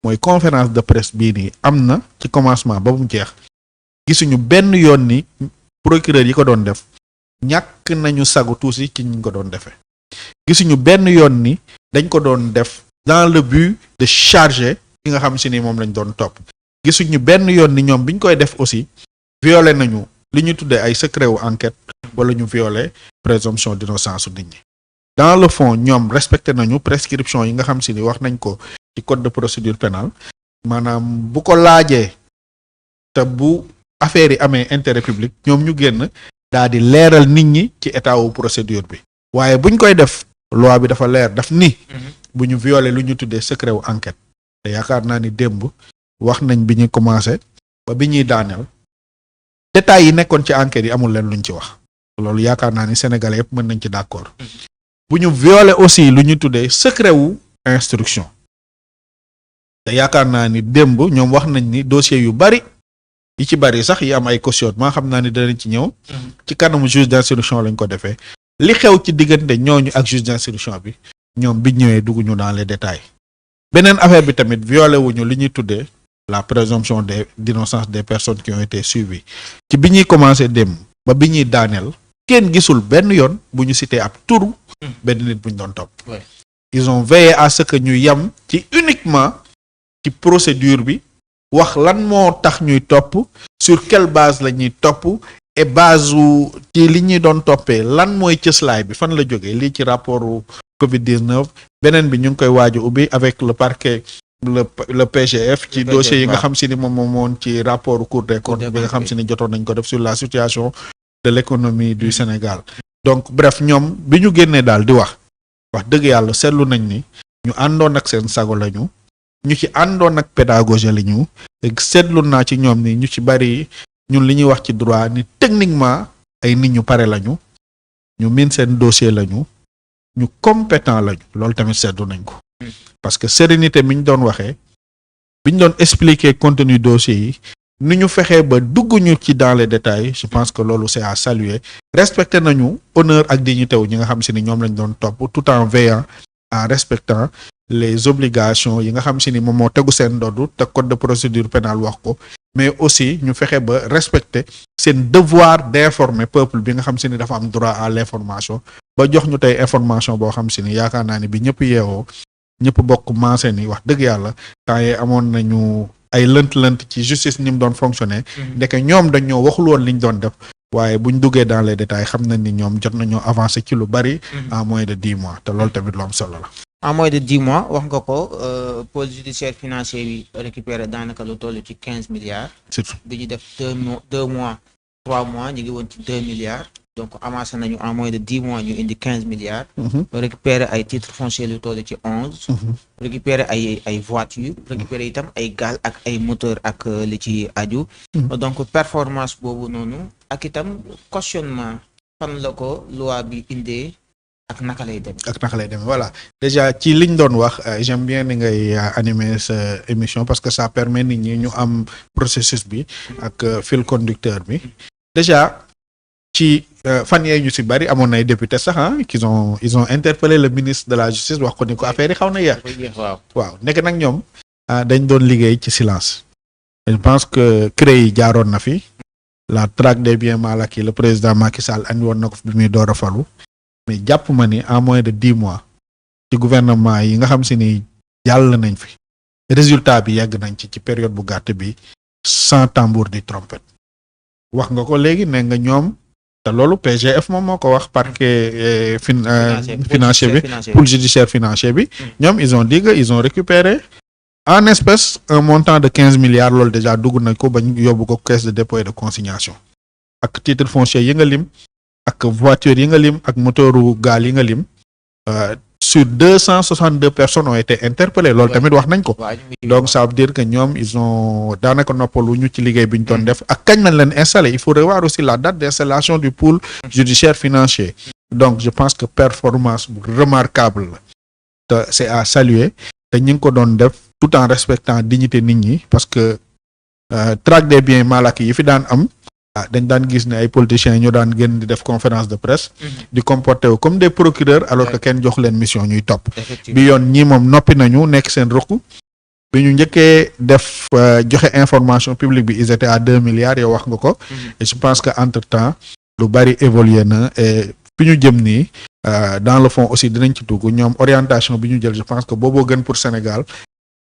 mooy conférence de presse bii nii am na ci commencement ba mu jeex gisuñu benn yoon ni procureur yi ko doon def ñàkk nañu sagu tuuti ci ñu ko doon defee gisuñu benn yoon ni dañ ko doon def dans le but de charger ki nga xam si ni moom lañ doon topp gisuñu benn yoon ni ñoom biñ koy def aussi violer nañu li ñu tuddee ay secret wu enquête wala ñu violer présomption d'innocence su nit ñi dans le fond ñoom respecté nañu prescription yi nga xam si ni wax nañ ko ci code de procédure pénale maanaam bu ko laajee te bu affaire yi amee intérêt public ñoom ñu génn daal di leeral nit ñi ci état wu procédure bi waaye buñ koy def loi bi dafa leer daf ni bu ñu violer lu ñu tuddee secret wu enquête te yaakaar naa ni démb wax nañ bi ñuy commencé ba bi ñuy daaneel détails yi nekkoon ci enquête yi amul leen luñ ci wax loolu yaakaar naa ni sénégalais yëpp mën nañ ci d'accord bu ñu violer aussi lu ñu tuddee secret wu instruction te yaakaar naa ni démb ñoom wax nañ ni dossier yu bari yi ci bari sax yi am ay cautionnement xam naa ni danañ ci ñëw ci kanamu juge d'instruction lañ ko defee li xew ci diggante ñooñu ak juge d'instruction bi ñoom bi ñëwee dugguñu dans les détails beneen affaire bi tamit violé wuñu li ñuy tuddee la présomption d'innocence des personnes qui ont été suivies ci bi ñuy commencé dem ba bi ñuy daaneel kenn gisul benn yoon bu ñu cité ab turu benn nit bu ñu doon topp ils ont veillé à ce que ñu yem ci uniquement ci procédure bi wax lan moo tax ñuy topp sur quelle base la ñuy topp et base wu ci li ñuy doon toppee lan mooy cëslaay bi fan la jógee lii ci rapport Covid-19 beneen bi ñu ngi koy waaju ubbi avec le parquet le PGF ci dossier yi nga xam si ni moom woon ci rapport Cour des comptes bi nga xam si ni jotoon nañ ko def sur la situation de l'économie du Sénégal donc bref ñoom bi ñu génnee daal di wax dëgg yàlla seetlu nañ ni ñu àndoon ak seen sago lañu ñu ci àndoon ak pédagogie la ñu seetlu naa ci ñoom ni ñu ci bari ñun li ñuy wax ci droit ni techniquement ay nit ñu pare lañu ñu miin seen dossier lañu ñu compétent lañu loolu tamit seetlu nañ ko parce que sérénité mi ñu doon waxee bi ñu doon expliquer contenu dossier yi ni ñu fexee ba dugg ñu ci dans les détails je pense que loolu c'est à saluer respecter nañu honneur ak dignité wu ñi nga xam si ni ñoom lañ doon topp tout en veillant en respectant les obligations yi nga xam si ni moom moo tegu seen ndodd te code de procédure pénale wax ko mais aussi ñu fexe ba respecter seen devoir d'informer peuple bi nga xam si ni dafa am droit à l'information ba jox ñu tey information boo xam si ni yaakaar naa ni bi ñëpp yeewoo ñëpp bokk maase ni wax dëgg yàlla temps yii amoon nañu ay lënt-lënt ci justice ni mu doon fonctionner ndeke ñoom dañoo waxul woon li ñu doon def waaye buñ duggee dans les détails xam nañ ni ñoom jot nañoo avancer ci lu bari en moins de 10 mois te loolu tamit lu am solo la. en moins de 10 mois wax nga ko pôle judiciaire financier bi récupéré daanaka lu toll ci 15 milliards. surtout bi ñu def 2 mois 3 mois ñu ngi woon ci 2 milliards. donc amassé nañu en moins de 10 mois ñu indi 15 milliards. récupérer ay titres fonciers lu toll ci 11. récupérer ay voitures. récupérer itam ay gaz ak ay moteurs ak li ci aju. donc performance boobu noonu ak itam cautionnement fan la ko loi bi indee ak naka lay demee. Voilà déjà ci liñ doon wax j'aime bien ni ngay animer sa émission parce que ça permet nit ñi ñu am processus bi ak fil conducteur bi déjà. ci fan yee ñu ci bari amoon na ay député sax ils ont interpellé le ministre de la justice wax ko ni ko affaire yi xaw na yeex waaw nekk nag ñoom dañ doon liggéey ci silence je pense que CREI yi jaaroon na fi la traque des biens mal acquis le président Macky Sall andi woon na ko bi muy door a falu mais jàpp ma ni en moins de 10 mois ci gouvernement yi nga xam si ni jàll nañ fi résultat bi yegg nañ ci période bu gàtt bi sans tambour ni trompette wax nga ko léegi ne nga ñoom te loolu PGF moom moo ko wax parquet financier bi pôle judiciaire financier bi ñoom ils ont dit que ils ont récupéré en espèces un montant de 15 milliards loolu déjà dugg nañ ko bañ yóbbu ko caisse de dépôt et de consignation ak titre foncier yi nga lim ak voiture yi nga lim ak moteuru gaal yi nga lim sur 262 personnes ont été interpellées loolu tamit wax nañ ko donc ça veut dire que ñoom ils ont daanaka noppalu ñu ci liggéey bi ñu doon def ak kañ nañ leen installé il faut revoir aussi la date d'installation du pôle judiciaire financier donc je pense que performance bu remarquable la te c'est à saluer te ñu ngi ko doon def tout en respectant dignité nit ñi parce que traque des biens mal acquis yi fi daan am dañ daan gis ne ay politiciens ñoo daan génn di def conférence de presse di comporter wu comme des procureurs alors que kenn jox leen mission ñuy topp bi yoon ñii moom noppi nañu nekk seen rëkku bi ñu njëkkee def joxe information publique bi ils étaient à 2 milliards yow wax nga ko. Et je pense que entre temps lu bari évolué na et fi ñu jëm nii dans le fond aussi dinañ ci dugg ñoom orientation bi ñu jël je pense que booboo gën pour Sénégal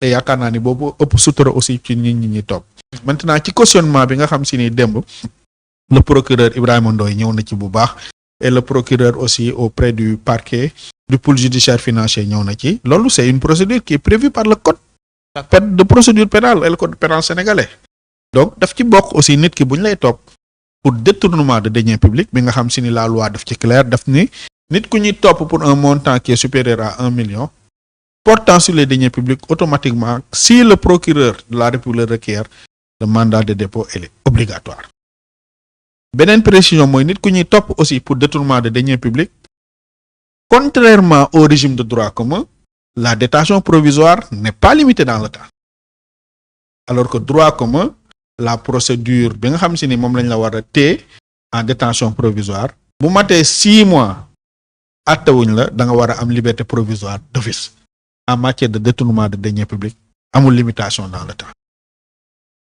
te yaakaar naa ni boobu ëpp sutura aussi ci nit ñi topp. Maintenant ci cautionnement bi nga xam si ni démb le procureur Ibrahima Ndoye ñëw na ci bu baax et le procureur aussi auprès du parquet du pôle judiciaire financier ñëw na ci loolu c'est une procédure qui est prévue par le code de procédure pénale et le code pénal sénégalais donc daf ci bokk aussi nit ki bu ñu lay topp pour détournement de deniers publics bi nga xam si ni la loi daf ci clair daf ni nit ku ñuy topp pour un montant qui est supérieur à 1 million portant sur les deniers publics automatiquement si le procureur de la République requiert le mandat de dépôt est obligatoire beneen précision mooy nit ku ñuy topp aussi pour détournement de deniers publics contrairement au régime de droit commun la détention provisoire n'est pas limitée dans le temps alors que droit commun la procédure bi nga xam si ni moom lañ la war a téye en détention provisoire bu matee 6 mois attewuñ la da nga war a am liberté provisoire d'office en matière de détournement de deniers publics amul limitation dans le temps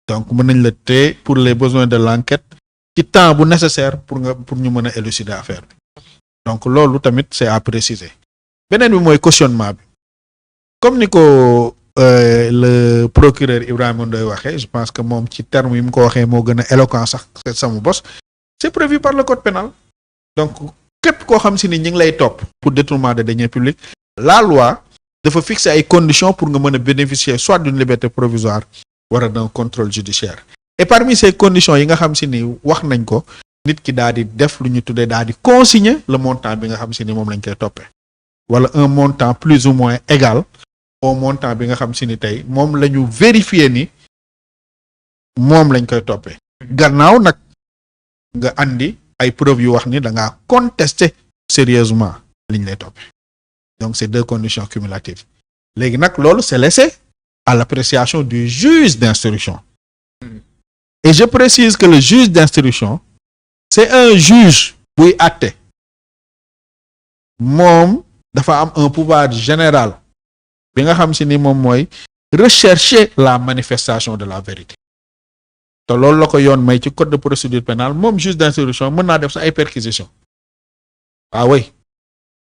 donc mën nañ la téye pour les besoins de l'enquête ci temps bu nécessaire pour ñu mën a élucider affaire bi donc loolu tamit c'est à préciser beneen bi mooy cautionnement bi comme ni ko le procureur Ibrahima Ndoye waxee je pense que moom ci terme yi mu ko waxee moo gën a éloquent sax sama bos c'est prévu par le code pénal donc képp koo xam si ni ñi ngi lay topp pour détournement de deniers publics la loi dafa fixer ay conditions pour nga mën a bénéficier soit d'une liberté provisoire wala d'un contrôle judiciaire et parmi ces conditions yi nga xam si ni wax nañ ko nit ki daal di def lu ñu tuddee daal di consigner le montant bi nga xam si ni moom lañ koy toppee wala un montant plus ou moins égal au montant bi nga xam si ni tey moom la ñu vérifier ni moom lañ koy toppee gannaaw nag nga andi ay preuves yu wax ni da ngaa contester sérieusement liñ lay toppee donc c'est 2 conditions cumulatives léegi nag loolu c'est laissé à l'appréciation du juge d'instruction et je précise que le juge d'instruction c'est un juge buy àtte moom dafa am un pouvoir général bi nga xam si ni moom mooy rechercher la manifestation de la vérité te loolu la ko yoon may ci code de procédure pénale moom juge d'instruction mën naa def sa ay perquisition oui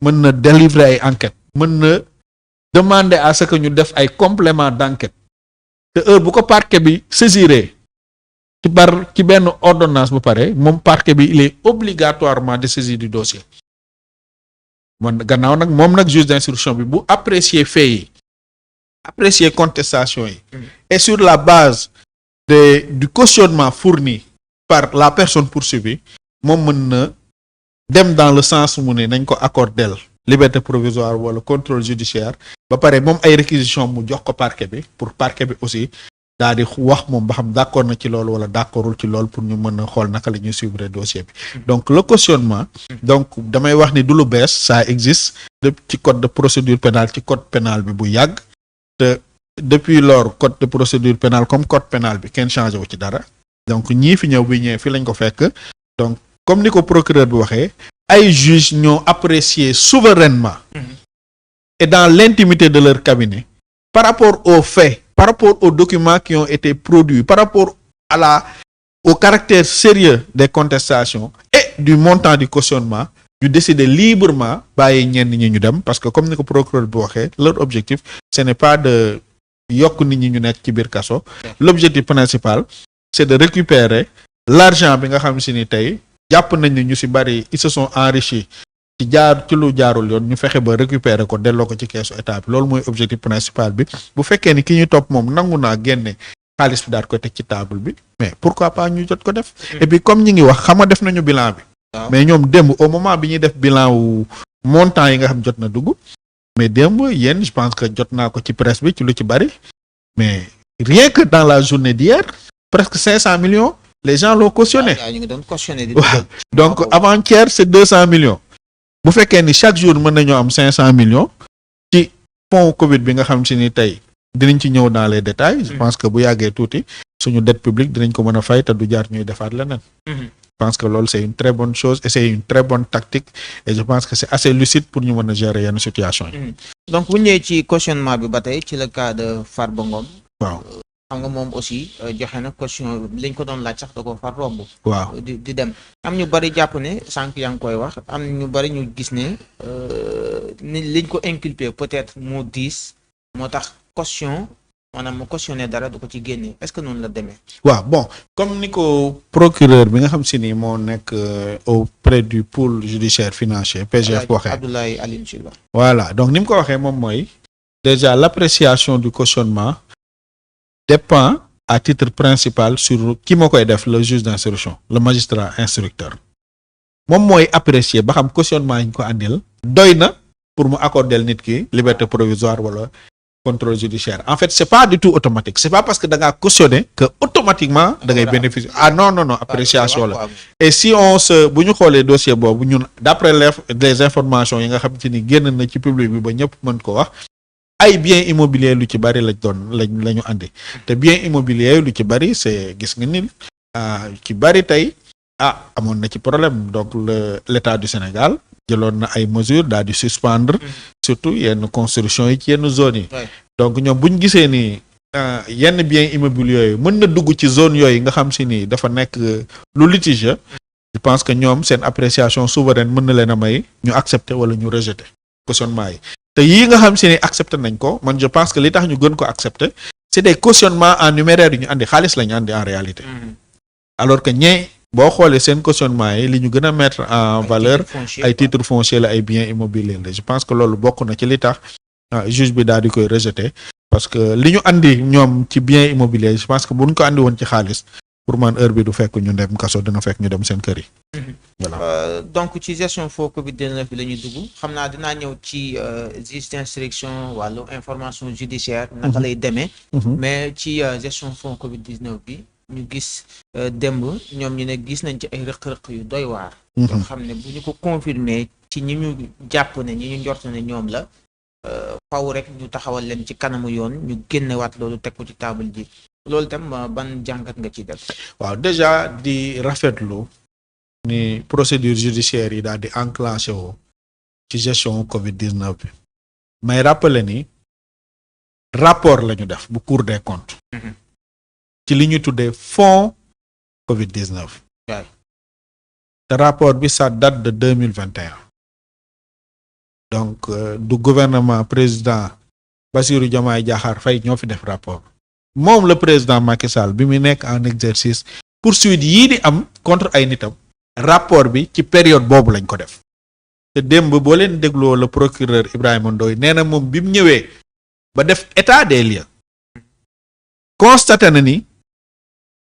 mën na délivrer ay enquête mën na demander à ce que ñu def ay complément d'enquête te heure bu ko parquet bi saisiré ci benn ordonnance bu pare moom parquet bi il est obligatoirement de saisir du dossier gannaaw nag moom nag juge d'instruction bi bu apprécier fait yi apprécier contestation yi et sur la base du cautionnement fourni par la personne poursuivie moom mën na dem dans le sens mu ne nañ ko accorder liberté provisoire wala contrôle judiciaire ba pare moom ay réquisition mu jox ko parquet bi pour parquet bi aussi daal di wax moom ba xam d'accord na ci loolu wala d'accordul ci loolu pour ñu mën a xool naka la ñuy suivre dossier bi donc le cautionnement donc damay wax ni du lu bees ça existe ci code de procédure pénale ci code pénal bi bu yàgg te depuis lors code de procédure pénale comme code pénal bi kenn changé wu ci dara donc ñii fi ñëw bi ñëwee fi lañ ko fekk donc comme ni ko procureur bi waxee ay juges ñoo apprécié souverainement et dans l'intimité de leur cabinet par rapport aux faits par rapport aux documents qui ont été produits par rapport au caractère sérieux des contestations et du montant du cautionnement ñu décider librement bàyyi ñenn ñi ñu dem parce que comme ni ko procureur bi waxee leur objectif ce n'est pas de yokk nit ñi ñu nekk ci biir kaso l'objectif principal c'est de récupérer l'argent bi nga xam si ni tey jàpp nañ ni ñu ci bari ils se sont enrichis ci lu jaarul yoon ñu fexe ba récupérer ko delloo ko ci keesu état bi loolu mooy objectif principal bi bu fekkee ni ki ñu topp moom nangu naa génne xaalis bi daal ko teg ci table bi mais pourquoi pas ñu jot ko def et puis comme ñi ngi wax xam nga def nañu bilan bi mais ñoom démb au moment bi ñuy def bilan wu montant yi nga xam jot na dugg mais démb yéen je pense que jot naa ko ci presse bi ci lu ci bari mais rien que dans la journée d'hier presque 500 millions les gens l'ont cautionné waaw donc avant-hier c'est 200 millions bu fekkee ni chaque jour mën nañoo am 500 millions ci fonds Covid bi nga xam si ni tey dinañ ci ñëw dans les détails je pense que bu yàggee tuuti suñu dette publique dinañ ko mën a fay te du jaar ñuy defaat leneen je pense que loolu c'est une très bonne chose et c'est une très bonne tactique et je pense que c'est assez lucide pour ñu mën a gérer yenn situation yi donc bu ñëwee ci cautionnement bi ba tey ci le cas de Farba Ngom waaw xam nga moom aussi joxe na caution liñ ko doon laaj sax da ko far romb. waaw di dem am ñu bari jàpp ne sànq yaa ngi koy wax am ñu bari ñu gis ne ni liñ ko inculpé peut-être moo diis moo tax caution maanaam mu cautionné dara du ko ci génne est-ce que noonu la demee. waaw bon comme ni ko procureur bi nga xam si ni moo nekk auprès du pôle judiciaire financier PGF waxee Abdoulaye Aline Sylla. voilà donc ni mu ko waxee moom mooy déjà l'appréciation du cautionnement dépend à titre principal sur ki moo koy def le juge d'instruction le magistrat instructeur moom mooy apprécier ba xam cautionnement yi ñu ko àndil doy na pour mu accorder nit ki liberté provisoire wala contrôle judiciaire en fait c'est pas du tout automatique c'est pas parce que da ngaa cautionner que automatiquement da ngay bénéficier non appréciation la et si on se bu ñu xoolee dossier boobu ñun d'après les informations yi nga xam te ni génn na ci public bi ba ñëpp mën ko wax ay biens immobiliers lu ci bari la ñu andi te biens immobiliers lu ci bari c'est gis nga ni ci bari tey amoon na ci problème donc l'État du Sénégal jëloon na ay mesures daal di suspendre surtout yenn construction yi ci yenn zones yi donc ñoom bu ñu gisee ni yenn biens immobiliers yooyu mën na dugg ci zone yooyu nga xam si ni dafa nekk lu litigieux je pense que ñoom seen appréciation souveraine mën na leen a may ñu accepter wala ñu rejeter cautionnement yi te yii nga xam si ni accepter nañ ko man je pense que li tax ñu gën ko accepter c'est des cautionnements en numéraire yu ñu andi xaalis la ñu andi en réalité alors que ñee boo xoolee seen cautionnement yi li ñu gën a mettre en valeur ay titres fonciers la ay biens immobiliers la je pense que loolu bokk na ci li tax juge bi daal di koy rejeter parce que li ñu andi ñoom ci biens immobiliers je pense que buñ ko andi woon ci xaalis pour man heure bi du fekk ñu dem kaso dina fekk ñu dem seen kër yi. voilà donc ci gestion faux Covid-19 bi la ñuy dugg xam naa dinaa ñëw ci juge d'instruction wàllu information judiciaire naka lay demee. mais ci gestion faux Covid-19 bi. ñu gis démb ñoom ñu ne gis nañ ci ay rëq-rëq yu doy waar. yoo xam ne bu ñu ko confirmer ci ñi ñu jàpp ne ñi ñu njort ne ñoom la faw rek ñu taxawal leen ci kanamu yoon ñu génnewaat loolu teg ko ci table ji loolu tam ban jàngat nga ci def. waaw déjà di rafetlu ni procédure judiciaire yi daal di enclenché woo ci gestion Covid-19 bi may rappeler ni rapport la ñu def bu Cour des comptes. ci li ñu tuddee fonds Covid-19. te rapport bi ça date de 2021. donc du gouvernement président Bassirou Diomaye Diakhar Faye ñoo fi def rapport moom le président Macky Sall bi mu nekk en exercice poursuite yii di am contre ay nitam rapport bi ci période boobu lañ ko def te démb boo leen dégloo le procureur Ibrahima Ndoye nee na moom bi mu ñëwee ba def état des lieux constaté na ni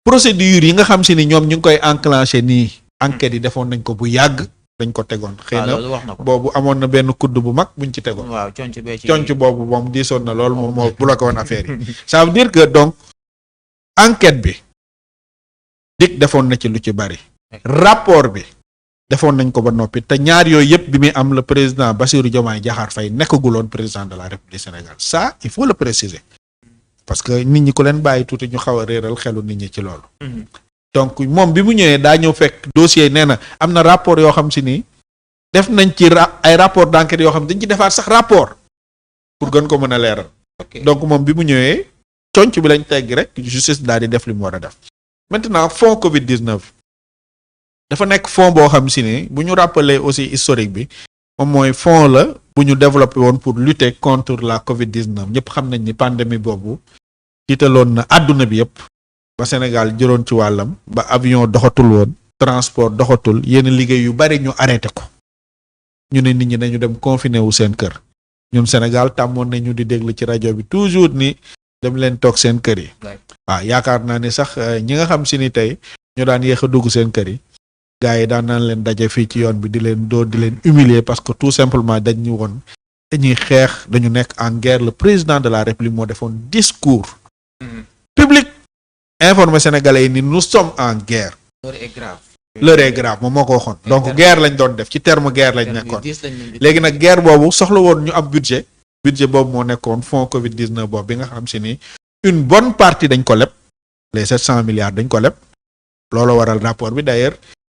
procédure yi nga xam si ni ñoom ñu ngi koy enclencher nii enquêtes yi defoon nañ ko bu yàgg dañ ko tegoon xëy na boobu amoon na benn kudd bu mag buñ ci tegoon waaw conc boobu moom diisoon na loolu moom moo bloqué woon affaire yi ça veut dire que donc enquête bi dik defoon na ci lu ci bari rapport bi defoon nañ ko ba noppi te ñaar yooyu yëpp bi muy am le président Bassirou Diomaye Diakhar Faye nekkaguloon président de la République du Sénégal ça il faut le préciser parce que nit ñi ko leen bàyyi tuuti ñu xaw a réeral xelu nit ñi ci loolu. donc moom bi mu ñëwee daa ñëw fekk dossier nee na am na rapport yoo xam si ni def nañ ci ay rapport d'enquête yoo xam dañ ci defaat sax rapport pour gën ko mën a leeral. donc moom bi mu ñëwee conc bi lañ tegg rek justice daal di def li mu war a def. maintenant fonds Covid-19 dafa nekk fonds boo xam si ni bu ñu rappeler aussi historique bi moom mooy fonds la bu ñu développé woon pour lutter contre la Covid-19 ñëpp xam nañ ni pandémie boobu tiitaloon na àdduna bi yëpp ba Sénégal jëloon ci wàllam ba avion doxatul woon transport doxatul yenn liggéey yu bari ñu arrêté ko ñu ne nit ñi dañu dem confiné wu seen kër ñun Sénégal tàmmoon nañu di déglu ci rajo bi toujours ni dem leen toog seen kër yi waaw yaakaar naa ni sax ñi nga xam si ni tey ñu daan yéex a dugg seen kër yi gars yi daan naan leen daje fii ci yoon bi di leen dóor di leen humilier parce que tout simplement dañu woon dañuy xeex dañu nekk en guerre le président de la République moo defoon discours public informé sénégalais yi ni nous sommes en guerre. L'heure est grave moom moo ko waxoon donc guerre lañ doon def ci terme guerre lañ nekkoon léegi nag guerre boobu soxla woon ñu am budget boobu moo nekkoon fonds Covid-19 boobu bi nga xam si ni une bonne partie dañ ko leb les 700 milliards dañ ko leb loolu waral rapport bi d'ailleurs